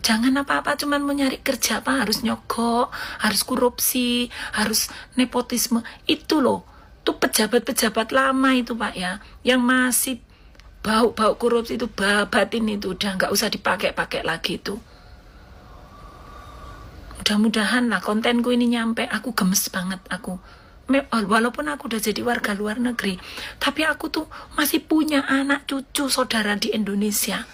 Jangan apa-apa cuman mau nyari kerja, Pak. Harus nyogok, harus korupsi, harus nepotisme. Itu loh. Tuh pejabat-pejabat lama itu, Pak ya. Yang masih bau-bau korupsi itu, babatin itu. Udah nggak usah dipakai-pakai lagi itu. Mudah-mudahan lah kontenku ini nyampe. Aku gemes banget aku. Walaupun aku udah jadi warga luar negeri, tapi aku tuh masih punya anak cucu saudara di Indonesia.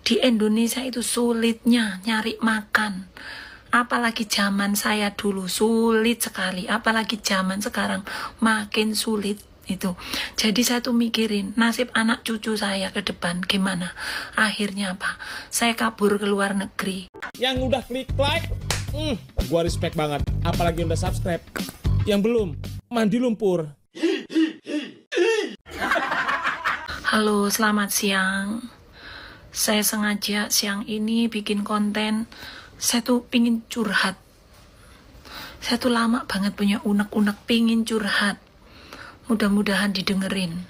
Di Indonesia itu sulitnya nyari makan. Apalagi zaman saya dulu sulit sekali. Apalagi zaman sekarang makin sulit itu. Jadi saya tuh mikirin nasib anak cucu saya ke depan gimana. Akhirnya apa? Saya kabur ke luar negeri. Yang udah klik like, gua respect banget. Apalagi udah subscribe. Yang belum, mandi lumpur. Halo, selamat siang. Saya sengaja siang ini bikin konten. Saya tuh pingin curhat. Saya tuh lama banget punya unek-unek pingin curhat. Mudah-mudahan didengerin.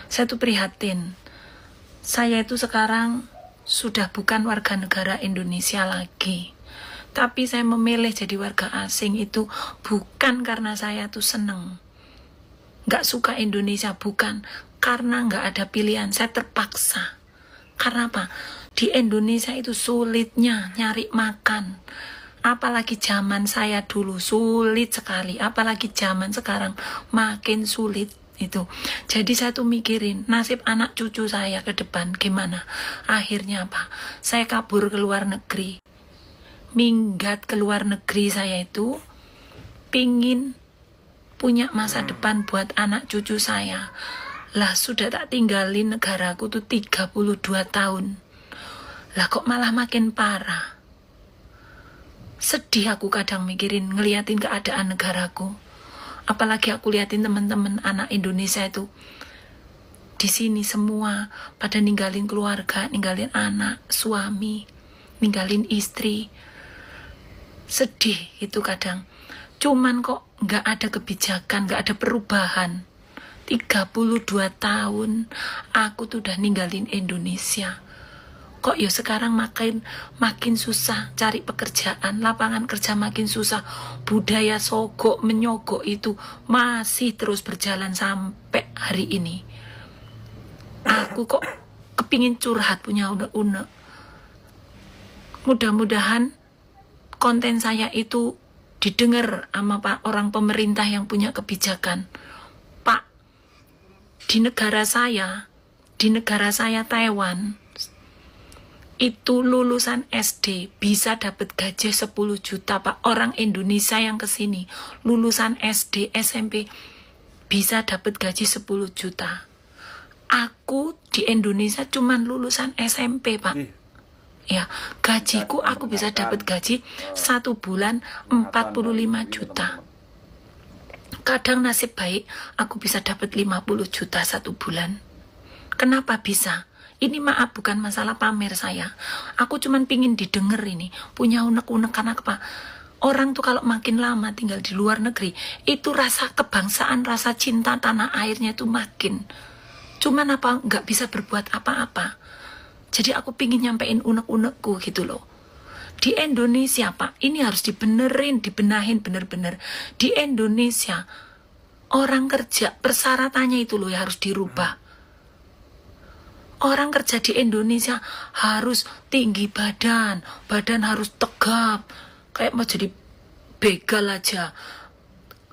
Saya tuh prihatin. Saya itu sekarang sudah bukan warga negara Indonesia lagi. Tapi saya memilih jadi warga asing itu bukan karena saya tuh seneng. Nggak suka Indonesia, bukan. Karena nggak ada pilihan, saya terpaksa. Karena apa? Di Indonesia itu sulitnya nyari makan. Apalagi zaman saya dulu sulit sekali. Apalagi zaman sekarang makin sulit itu. Jadi saya tuh mikirin nasib anak cucu saya ke depan gimana. Akhirnya apa? Saya kabur ke luar negeri. Minggat ke luar negeri saya itu pingin punya masa depan buat anak cucu saya. Lah sudah tak tinggalin negaraku tuh 32 tahun. Lah kok malah makin parah. Sedih aku kadang mikirin ngeliatin keadaan negaraku. Apalagi aku liatin teman-teman anak Indonesia itu di sini semua pada ninggalin keluarga, ninggalin anak, suami, ninggalin istri. Sedih itu kadang. Cuman kok nggak ada kebijakan, nggak ada perubahan. 32 tahun aku tuh udah ninggalin Indonesia. Kok ya sekarang makin susah cari pekerjaan, lapangan kerja makin susah. Budaya sogok menyogok itu masih terus berjalan sampai hari ini. Aku kok kepingin curhat punya unek-unek. Mudah-mudahan konten saya itu didengar sama Pak orang pemerintah yang punya kebijakan. Pak, di negara saya Taiwan, itu lulusan SD bisa dapat gaji 10 juta, Pak. Orang Indonesia yang kesini lulusan SD, SMP bisa dapat gaji 10 juta. Aku di Indonesia cuman lulusan SMP, Pak. Ya, gajiku aku bisa dapat gaji 1 bulan 45 juta. Kadang nasib baik aku bisa dapat 50 juta 1 bulan. Kenapa bisa? Ini maaf bukan masalah pamer saya. Aku cuman pingin didengar ini. Punya unek-unek karena apa? Orang tuh kalau makin lama tinggal di luar negeri, itu rasa kebangsaan, rasa cinta tanah airnya itu makin. Cuman apa? Nggak bisa berbuat apa-apa. Jadi aku pingin nyampein unek-unekku gitu loh. Di Indonesia, Pak, ini harus dibenahin bener-bener. Di Indonesia, orang kerja, persyaratannya itu loh yang harus dirubah. Orang kerja di Indonesia harus tinggi badan harus tegap, kayak mau jadi begal aja.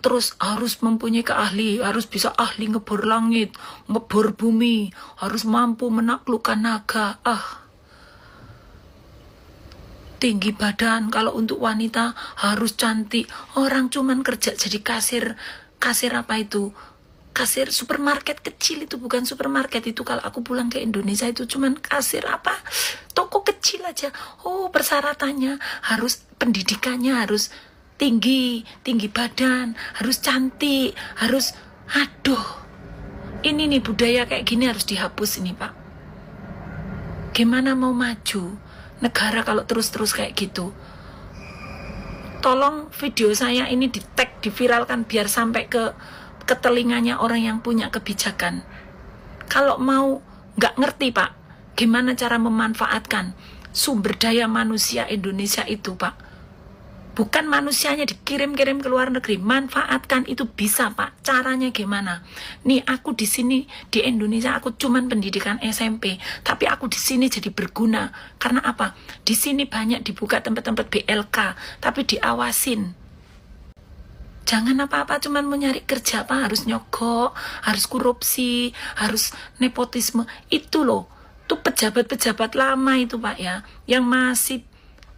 Terus harus mempunyai harus bisa ahli ngebor langit, ngebor bumi, harus mampu menaklukkan naga. Tinggi badan, kalau untuk wanita harus cantik. Orang cuman kerja jadi kasir apa itu? Kasir supermarket kecil itu, bukan supermarket itu. Kalau aku pulang ke Indonesia itu cuman kasir apa? Toko kecil aja. Oh, persyaratannya harus pendidikannya harus tinggi badan, harus cantik, harus aduh. Ini nih budaya kayak gini harus dihapus ini, Pak. Gimana mau maju negara kalau terus-terus kayak gitu? tolong video saya ini di-tag, diviralkan biar sampai ke telinganya orang yang punya kebijakan. Kalau mau nggak ngerti Pak, gimana cara memanfaatkan sumber daya manusia Indonesia itu Pak. Bukan manusianya dikirim-kirim ke luar negeri, manfaatkan itu bisa Pak. Caranya gimana? Nih aku di sini di Indonesia aku cuman pendidikan SMP, tapi aku di sini jadi berguna. Karena apa? Di sini banyak dibuka tempat-tempat BLK, tapi diawasin. Jangan apa-apa cuman mau nyari kerja Pak, harus nyogok, harus korupsi, harus nepotisme. Itu loh, tuh pejabat-pejabat lama itu Pak ya, yang masih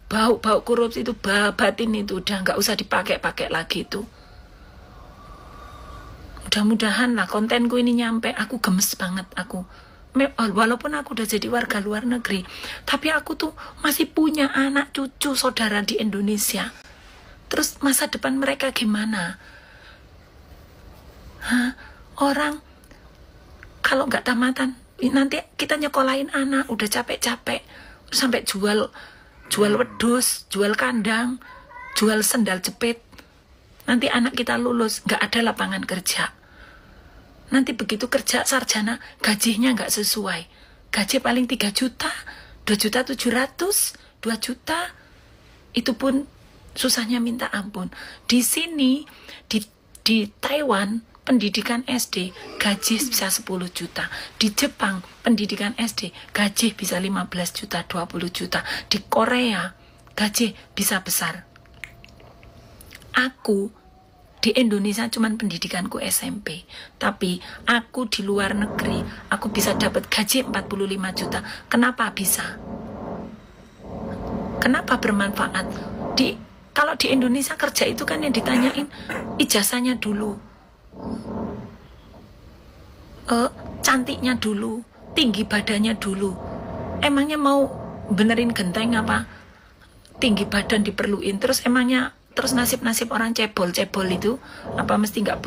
bau-bau korupsi itu, batin itu udah nggak usah dipakai-pakai lagi itu. Mudah-mudahan lah kontenku ini nyampe. Aku gemes banget aku. Walaupun aku udah jadi warga luar negeri, tapi aku tuh masih punya anak cucu saudara di Indonesia. Terus masa depan mereka gimana? Orang kalau nggak tamatan, nanti kita nyekolahin anak udah capek-capek sampai jual wedus, jual kandang, jual sendal jepit. Nanti anak kita lulus, nggak ada lapangan kerja. Nanti begitu kerja sarjana, gajinya nggak sesuai. Gaji paling 3 juta, 2.700.000, 2 juta. Itu pun susahnya minta ampun. Di sini, di Taiwan, pendidikan SD gaji bisa 10 juta. Di Jepang pendidikan SD gaji bisa 15 juta, 20 juta. Di Korea gaji bisa besar. Aku di Indonesia cuman pendidikanku SMP, tapi aku di luar negeri aku bisa dapat gaji 45 juta. Kenapa bisa? Kenapa bermanfaat? Kalau di Indonesia kerja itu kan yang ditanyain ijazahnya dulu, cantiknya dulu, tinggi badannya dulu. Emangnya mau benerin genteng apa? Tinggi badan diperluin. Terus nasib orang cebol itu apa mesti nggak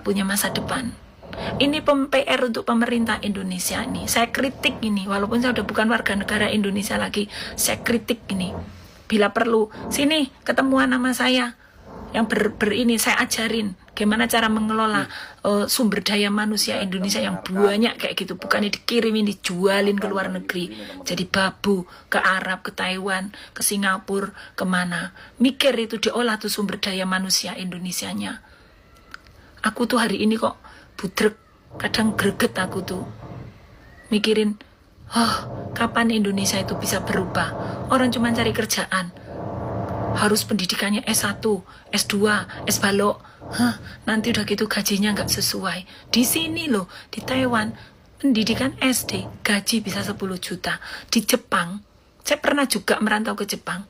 punya masa depan? Ini PR untuk pemerintah Indonesia nih. Saya kritik ini, walaupun saya udah bukan warga negara Indonesia lagi, saya kritik ini. Bila perlu, sini ketemuan sama saya yang ini saya ajarin gimana cara mengelola sumber daya manusia Indonesia yang banyak kayak gitu. Bukannya dikirimin, dijualin ke luar negeri jadi babu, ke Arab, ke Taiwan, ke Singapura, kemana. Mikir itu diolah tuh sumber daya manusia Indonesianya. Aku tuh hari ini kok budrek, kadang greget aku tuh mikirin, kapan Indonesia itu bisa berubah? Orang cuma cari kerjaan, harus pendidikannya S1, S2, S balok. Nanti udah gitu gajinya nggak sesuai. Di sini loh, di Taiwan, pendidikan SD gaji bisa 10 juta. Di Jepang, saya pernah juga merantau ke Jepang.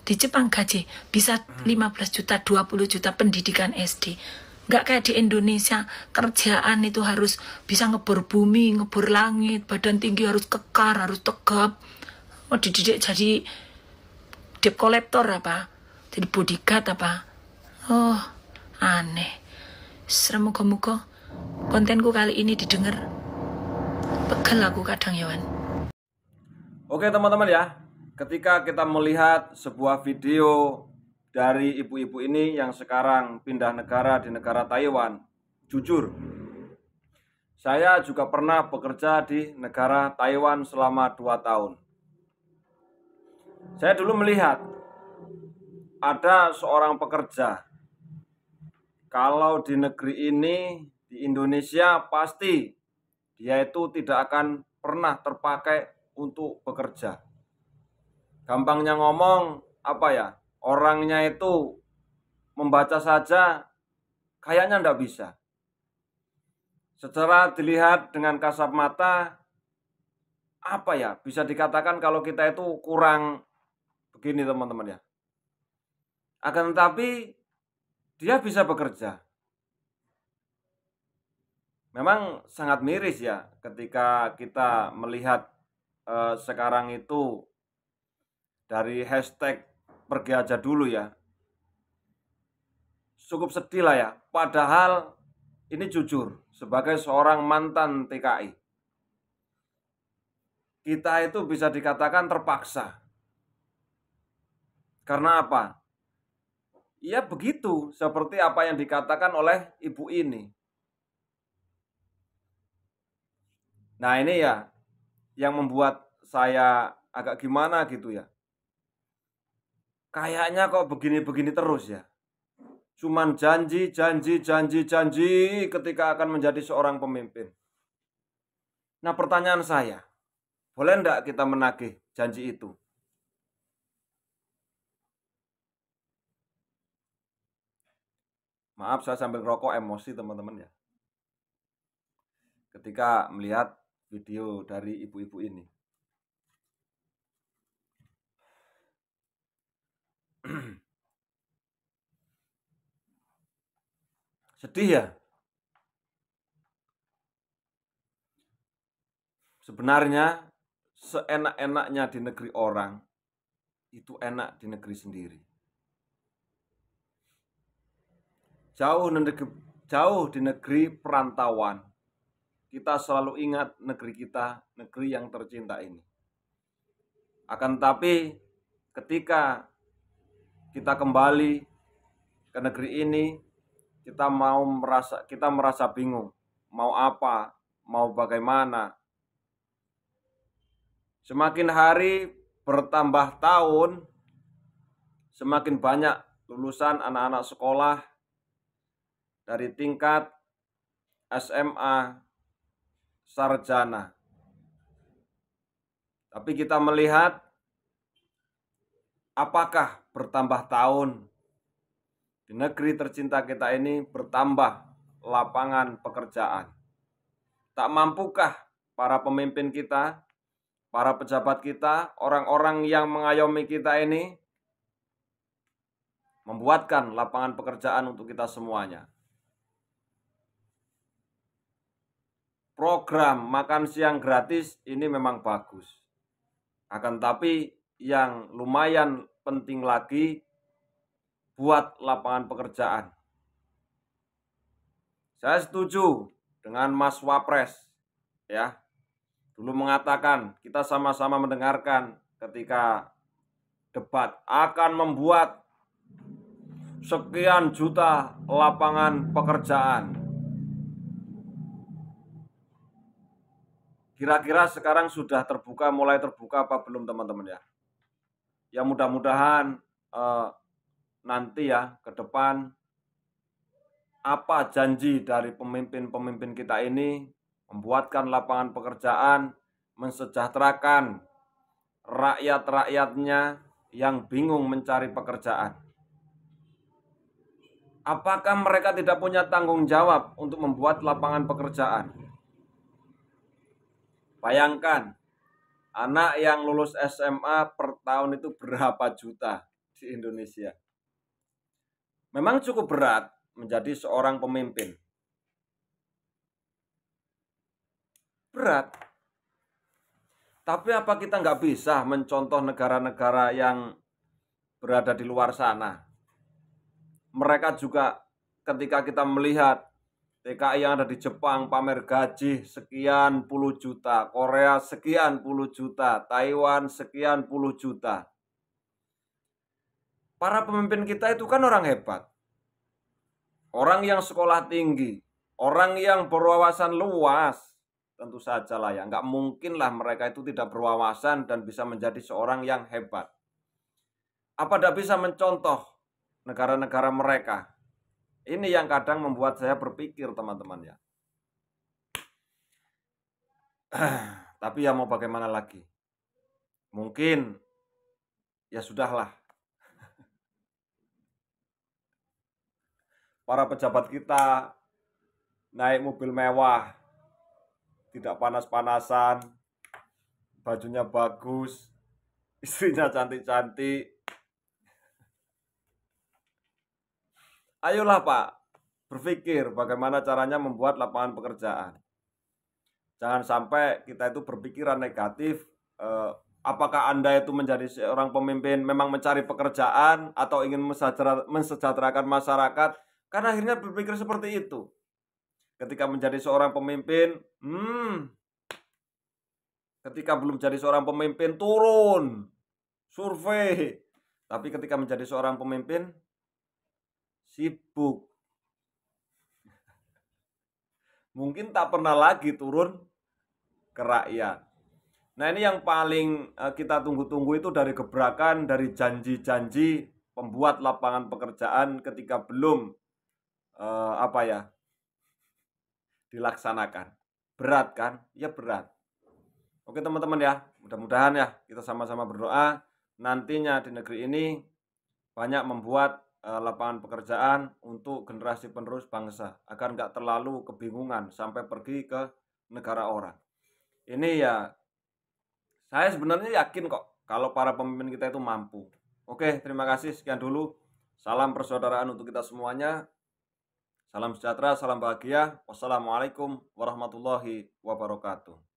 Di Jepang gaji bisa 15 juta, 20 juta pendidikan SD. Nggak kayak di Indonesia, kerjaan itu harus bisa ngebor bumi, ngebor langit, badan tinggi harus kekar, harus tegap. Mau dididik jadi debt collector apa? Jadi bodyguard apa? Aneh. Semoga-moga kontenku kali ini didengar. Pegel aku kadang ya, Wan. Oke teman-teman ya, ketika kita melihat sebuah video dari ibu-ibu ini yang sekarang pindah negara di negara Taiwan, jujur, saya juga pernah bekerja di negara Taiwan selama 2 tahun. Saya dulu melihat ada seorang pekerja, kalau di negeri ini, di Indonesia, pasti dia itu tidak akan pernah terpakai untuk bekerja. Gampangnya ngomong, orangnya itu membaca saja kayaknya ndak bisa. Secara dilihat dengan kasat mata, bisa dikatakan kalau kita itu kurang begini teman-teman ya. Akan tetapi dia bisa bekerja. Memang sangat miris ya ketika kita melihat sekarang itu dari hashtag pergi aja dulu ya. Cukup sedih lah ya. Padahal ini jujur, sebagai seorang mantan TKI, kita itu bisa dikatakan terpaksa. Karena apa? Ya begitu, seperti apa yang dikatakan oleh ibu ini. Nah ini ya, yang membuat saya agak gimana gitu ya. Kayaknya kok begini-begini terus ya. Cuman janji, janji, janji, janji ketika akan menjadi seorang pemimpin. Nah pertanyaan saya, boleh enggak kita menagih janji itu? Maaf saya sambil rokok emosi teman-teman ya. Ketika melihat video dari ibu-ibu ini. Sedih ya. Sebenarnya seenak-enaknya di negeri orang, itu enak di negeri sendiri. Jauh di negeri perantauan, kita selalu ingat negeri kita, negeri yang tercinta ini. Akan tetapi ketika kita kembali ke negeri ini, kita merasa bingung, mau apa, mau bagaimana. Semakin hari bertambah tahun, semakin banyak lulusan anak-anak sekolah dari tingkat SMA, sarjana. Tapi kita melihat apakah bertambah tahun di negeri tercinta kita ini bertambah lapangan pekerjaan. Tak mampukah para pemimpin kita, para pejabat kita, orang-orang yang mengayomi kita ini membuatkan lapangan pekerjaan untuk kita semuanya. Program makan siang gratis ini memang bagus. Akan tapi yang lumayan penting lagi buat lapangan pekerjaan. Saya setuju dengan Mas Wapres ya. Dulu mengatakan kita sama-sama mendengarkan ketika debat akan membuat sekian juta lapangan pekerjaan. Kira-kira sekarang sudah terbuka, mulai terbuka apa belum teman-teman ya? Ya mudah-mudahan nanti ya ke depan apa janji dari pemimpin-pemimpin kita ini membuatkan lapangan pekerjaan, mensejahterakan rakyat-rakyatnya yang bingung mencari pekerjaan. Apakah mereka tidak punya tanggung jawab untuk membuat lapangan pekerjaan? Bayangkan, anak yang lulus SMA per tahun itu berapa juta di Indonesia. Memang cukup berat menjadi seorang pemimpin. Berat. Tapi apa kita nggak bisa mencontoh negara-negara yang berada di luar sana? Mereka juga ketika kita melihat TKI yang ada di Jepang pamer gaji sekian puluh juta, Korea sekian puluh juta, Taiwan sekian puluh juta. Para pemimpin kita itu kan orang hebat. Orang yang sekolah tinggi, orang yang berwawasan luas. Tentu saja lah ya, nggak mungkin lah mereka itu tidak berwawasan dan bisa menjadi seorang yang hebat. Apa tidak bisa mencontoh negara-negara mereka? Ini yang kadang membuat saya berpikir teman-teman ya. Tapi ya mau bagaimana lagi? Mungkin ya sudahlah. Para pejabat kita naik mobil mewah, tidak panas-panasan, bajunya bagus, istrinya cantik-cantik. Ayolah Pak, berpikir bagaimana caranya membuat lapangan pekerjaan. Jangan sampai kita itu berpikiran negatif, apakah Anda itu menjadi seorang pemimpin memang mencari pekerjaan atau ingin mensejahterakan masyarakat, karena akhirnya berpikir seperti itu. Ketika menjadi seorang pemimpin, ketika belum jadi seorang pemimpin turun, survei. Tapi ketika menjadi seorang pemimpin, sibuk. Mungkin tak pernah lagi turun ke rakyat. Nah, ini yang paling kita tunggu-tunggu itu dari gebrakan, dari janji-janji pembuat lapangan pekerjaan ketika belum dilaksanakan. Berat kan? Ya berat. Oke teman-teman ya, mudah-mudahan ya kita sama-sama berdoa nantinya di negeri ini banyak membuat lapangan pekerjaan untuk generasi penerus bangsa agar nggak terlalu kebingungan sampai pergi ke negara orang. Ini ya saya sebenarnya yakin kok kalau para pemimpin kita itu mampu. Oke, terima kasih. Sekian dulu. Salam persaudaraan untuk kita semuanya. Salam sejahtera, salam bahagia. Wassalamualaikum warahmatullahi wabarakatuh.